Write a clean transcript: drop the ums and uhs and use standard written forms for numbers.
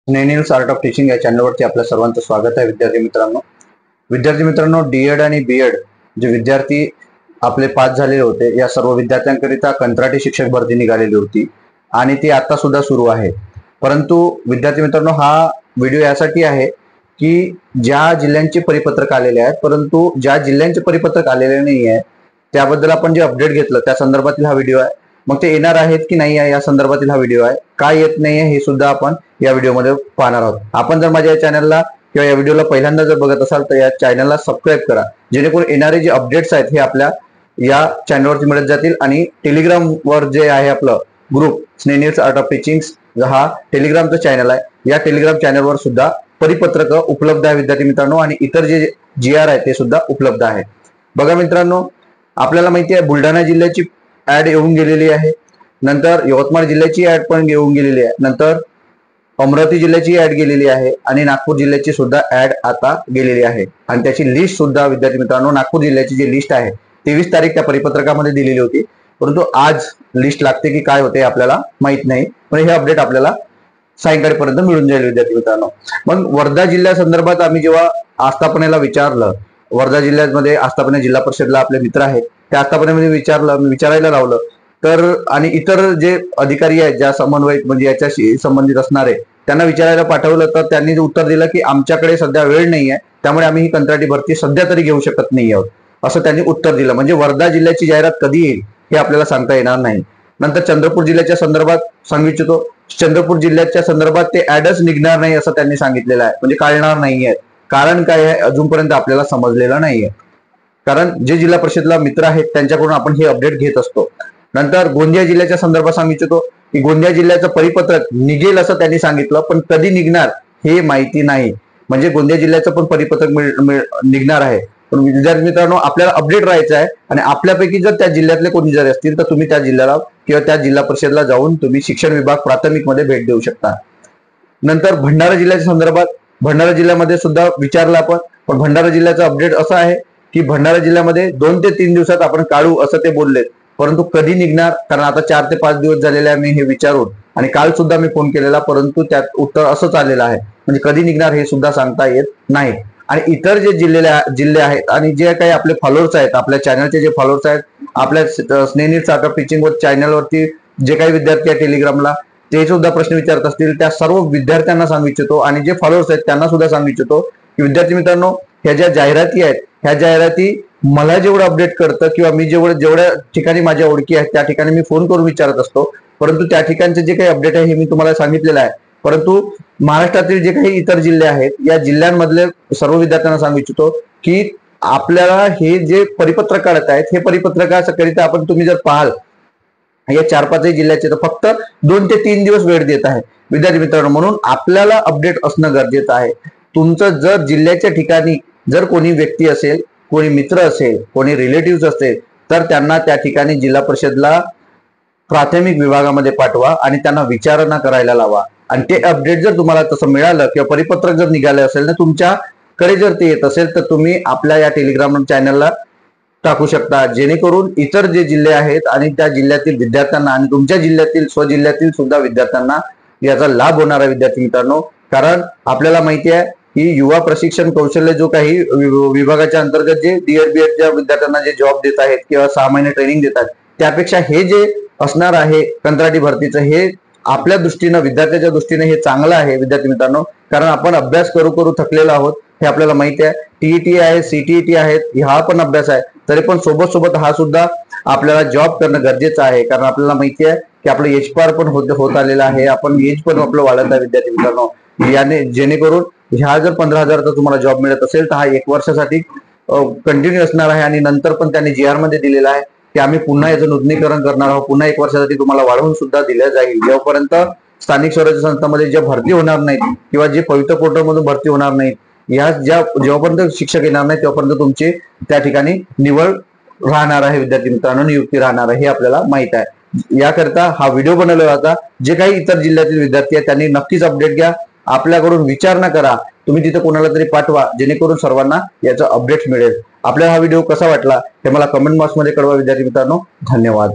स्नेनिल्स art of teaching या चॅनलवरती आपल्या सर्वांचं स्वागत आहे. विद्यार्थी मित्रांनो, डीएड आणि बीएड जे विद्यार्थी आपले पास झालेले होते या सर्व विद्यार्थ्यांकरिता कंत्राटी शिक्षक भरती निघालेली होती आणि ती आता सुद्धा सुरू आहे. परंतु विद्यार्थी मित्रांनो, हा व्हिडिओ यासाठी आहे की ज्या जिल्ह्यांचे परिपत्रक आलेले आहेत परंतु ज्या जिल्ह्यांचे परिपत्रक आलेले नाही आहे त्याबद्दल आपण जे अपडेट घेतलं त्या संदर्भातील हा व्हिडिओ आहे. मग ते येणार आहेत की नाही आहे या संदर्भातील हा व्हिडिओ आहे. काय येत नाहीये हे सुद्धा आपण या व्हिडिओमध्ये पाहणार आहोत. आपण जर माझ्या या चॅनलला किंवा या व्हिडिओला पहिल्यांदा जर बघत असाल तर या चॅनलला सबस्क्राईब करा, जेणेकरून येणारे जे अपडेट्स आहेत हे आपल्या या चॅनलवरती मिळत जातील. आणि टेलिग्रामवर जे आहे आपलं ग्रुप स्नेनिल्स आर्ट ऑफ टीचिंग हा टेलिग्रामचं चॅनल आहे. या टेलिग्राम चॅनलवर सुद्धा परिपत्रक उपलब्ध आहे विद्यार्थी मित्रांनो, आणि इतर जे GR आहे ते सुद्धा उपलब्ध आहे. बघा मित्रांनो, आपल्याला माहिती आहे बुलढाणा जिल्ह्याची ऍड येऊन गेलेली आहे, नंतर यवतमाळ जिल्ह्याची ऍड पण येऊन गेलेली आहे, नंतर अमरावती जिल्ह्याची ऍड गेलेली आहे आणि नागपूर जिल्ह्याची सुद्धा ऍड आता गेलेली आहे. आणि त्याची लिस्ट सुद्धा विद्यार्थी मित्रांनो, नागपूर जिल्ह्याची जी लिस्ट आहे 23 तारीख त्या परिपत्रकामध्ये दिलेली होती, परंतु आज लिस्ट लागते की काय होते आपल्याला माहित नाही. पण हे अपडेट आपल्याला सायंकाळपर्यंत मिळून जाईल विद्यार्थी मित्रांनो. मग वर्धा जिल्ह्या संदर्भात आम्ही जेव्हा आस्थापनेला विचारलं, वर्धा जिल्ह्यामध्ये आस्थापना जिल्हा परिषदला आपले मित्र आहेत त्या आस्थापनेमध्ये विचारायला लावलं, तर आणि इतर जे अधिकारी आहेत ज्या समन्वयक म्हणजे याच्याशी संबंधित असणारे त्यांना विचारायला पाठवलं, तर त्यांनी उत्तर दिलं की आमच्याकडे सध्या वेळ नाही आहे, त्यामुळे आम्ही ही कंत्राटी भरती सध्या तरी घेऊ शकत नाही आहोत, असं त्यांनी उत्तर दिलं. म्हणजे वर्धा जिल्ह्याची जाहिरात कधी येईल हे आपल्याला सांगता येणार नाही. नंतर चंद्रपूर जिल्ह्याच्या संदर्भात सांगू इच्छितो, चंद्रपूर जिल्ह्याच्या संदर्भात ते ऍडच निघणार नाही असं त्यांनी सांगितलेलं आहे, म्हणजे काढणार नाहीये. कारण काय आहे अजूनपर्यंत आपल्याला समजलेलं नाहीये, कारण जे जिल्हा परिषदला मित्र आहेत त्यांच्याकडून आपण हे अपडेट घेत असतो. नंतर गोंदिया जिल्ह्याच्या संदर्भात सांगू इच्छितो की गोंदिया जिल्ह्याचं परिपत्रक निघेल असं त्यांनी सांगितलं, पण कधी निघणार हे माहिती नाही. म्हणजे गोंदिया जिल्ह्याचं पण परिपत्रक निघणार आहे. पण विद्यार्थी मित्रांनो, आपल्याला अपडेट राहायचं आहे आणि आपल्यापैकी जर त्या जिल्ह्यातले कोणी जर असतील तर तुम्ही त्या जिल्ह्याला किंवा त्या जिल्हा परिषदला जाऊन तुम्ही शिक्षण विभाग प्राथमिक मध्ये भेट देऊ शकता. नंतर भंडारा जिल्ह्याच्या संदर्भात, भंडारा जिल्ह्यामध्ये सुद्धा विचारलं आपण, पण भंडारा जिल्ह्याचं अपडेट असं आहे की भंडारा जिल्ह्यामध्ये 2 ते 3 दिवसात आपण काढू असं ते बोलले, परंतु कधी निघणार, कारण आता 4 ते 5 दिवस झालेले आहे मी हे विचारून, आणि काल सुद्धा मी फोन केलेला परंतु त्यात उत्तर असंच आलेलं आहे. म्हणजे कधी निघणार हे सुद्धा सांगता येत नाही. आणि इतर जे जिल्हे आहेत आणि जे काही आपले फॉलोअर्स आहेत, आपल्या चॅनलचे जे फॉलोअर्स आहेत, आपल्या स्नेनिल्स आर्ट ऑफ टीचिंग चॅनलवरती जे काही विद्यार्थी आहेत टेलिग्रामला ते सुद्धा प्रश्न विचारत असतील, त्या सर्व विद्यार्थ्यांना सांगू इच्छितो आणि जे फॉलोअर्स आहेत त्यांना सुद्धा सांगू इच्छितो की विद्यार्थी मित्रांनो, ह्या ज्या जाहिराती आहेत ह्या जाहिराती मला जेवढं अपडेट करतं किंवा मी जेवढ्या ठिकाणी माझ्या ओळखी आहेत त्या ठिकाणी मी फोन करून विचारत असतो, परंतु त्या ठिकाणचे जे काही अपडेट आहे हे मी तुम्हाला सांगितलेलं आहे. परंतु महाराष्ट्रातील जे काही इतर जिल्हे आहेत या जिल्ह्यांमधले सर्व विद्यार्थ्यांना सांगू इच्छितो की आपल्याला हे जे परिपत्रक काढत आहेत हे परिपत्रकाकरिता आपण तुम्ही जर पाहाल या 4-5 जिल्ह्याचे तर फक्त 2 ते 3 दिवस वेळ देत आहे विद्यार्थी मित्रांनो. म्हणून आपल्याला अपडेट असणं गरजेचं आहे. तुमचं जर जिल्ह्याच्या ठिकाणी जर कोणी व्यक्ती असेल, कोणी मित्र असेल, कोणी रिलेटिव्ह असेल, तर त्यांना त्या ठिकाणी जिल्हा परिषदला प्राथमिक विभागामध्ये पाठवा आणि त्यांना विचारणा करायला लावा. आणि ते अपडेट जर तुम्हाला तसं मिळालं किंवा परिपत्रक जर निघालं असेल ना तुमच्याकडे जर ते येत असेल तर तुम्ही आपल्या या टेलिग्राम चॅनलला टाकू शकता, जेणेकरून इतर जे जिल्हे आहेत आणि त्या जिल्ह्यातील विद्यार्थ्यांना आणि तुमच्या जिल्ह्यातील स्वजिल्ह्यातील सुद्धा विद्यार्थ्यांना याचा लाभ होणार आहे विद्यार्थी मित्रांनो. कारण आपल्याला माहिती आहे की युवा प्रशिक्षण कौशल्य जो काही विभागाच्या अंतर्गत जे डीएड बीएडच्या विद्यार्थ्यांना जे जॉब देत आहेत किंवा 6 महिने ट्रेनिंग देतात, त्यापेक्षा हे जे असणार आहे कंत्राटी भरतीचं हे आपल्या दृष्टीनं विद्यार्थ्याच्या दृष्टीने हे चांगलं आहे विद्यार्थी मित्रांनो. कारण आपण अभ्यास करू थकलेलो आहोत हे आपल्याला माहिती आहे. TET आहे, CTET आहेत, हा पण अभ्यास आहे, तरी पण सोबत हा सुद्धा आपल्याला जॉब करणं गरजेचं आहे. कारण आपल्याला माहिती आहे की आपलं एज पार पण होत आलेलं आहे, आपण एज पण आपलं वाढत आहे विद्यार्थी मित्रांनो. याने जेणेकरून ह्या जर 15,000चा तुम्हाला जॉब मिळत असेल तर हा 1 वर्षासाठी कंटिन्यू असणार आहे. आणि नंतर पण त्यांनी GR मध्ये दिलेला आहे की आम्ही पुन्हा याचं नूतनीकरण करणार आहोत, पुन्हा 1 वर्षासाठी तुम्हाला वाढवून सुद्धा दिलं जाईल. जेव्हापर्यंत स्थानिक स्वराज्य संस्थांमध्ये ज्या भरती होणार नाहीत किंवा जे पवित्र पोर्टलमधून भरती होणार नाहीत, या जेव्हापर्यंत शिक्षक येणार नाही तेव्हापर्यंत तुमची त्या ठिकाणी निवड राहणार आहे विद्यार्थी मित्रांनो, नियुक्ती राहणार आहे हे आपल्याला माहित आहे. याकरता हा व्हिडिओ बनवला होता. जे काही इतर जिल्ह्यातील विद्यार्थी आहेत त्यांनी नक्कीच अपडेट घ्या, आपल्याकडून विचारणा करा, तुम्ही तिथे कोणाला तरी पाठवा, जेणेकरून सर्वांना याचा अपडेट मिळेल. आपल्याला हा व्हिडिओ कसा वाटला हे मला कमेंट बॉक्समध्ये कळवा विद्यार्थी मित्रांनो. धन्यवाद.